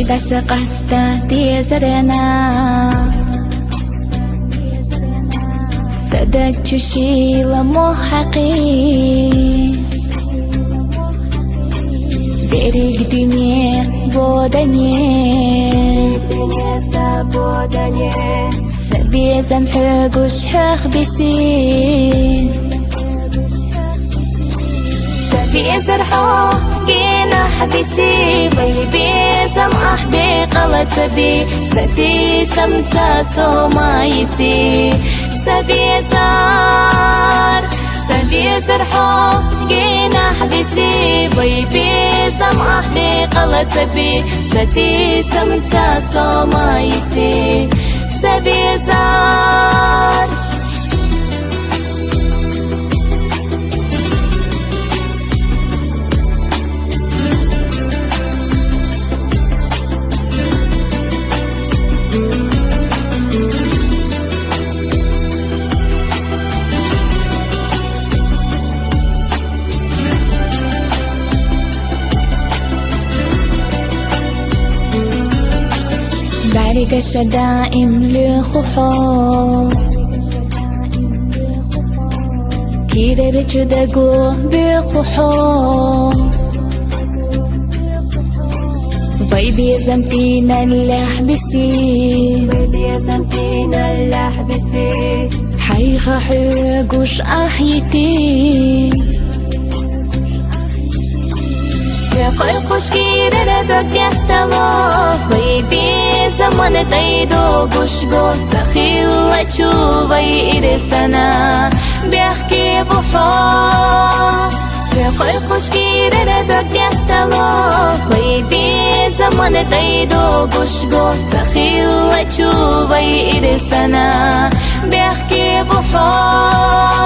دست قصد تيزرنا صدق تشيل محقين Берег dünya bodanye Sabi zamhugush haq bisin Sabi zarho gina habisi Baby zam ahdi qalat sabi Sati samta somayisi Sabi zarho gina habisi Baby زم أحدي قلت سبي ستي سمتا صومايسي سبي زار بارق الشدائم لخوحو كيرر جدقو بخوحو بيبي زمتين اللحبسي حيخ حيقوش أحيتي قوش كيرر دق يحتلو بيبي زمان تايدو قشقو تخيل تشوفي إرسنا بيحكي بحو قوش كيرر دق يحتلو بيبي زمان تايدو قشقو تخيل تشوفي إرسنا بيحكي بحو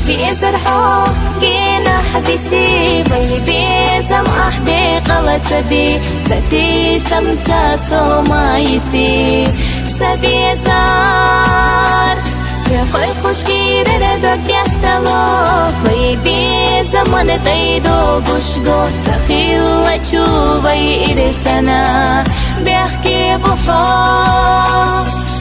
بيزرحو جينا حبيسي بيبي زم أحدي قلت سبي ستي سمتا صومايسي سبي زار يا خوش كيرر دق يحتلو بيبي زمان تايدو قشقو تخيل تشوفي إرسنا بيحكي بحو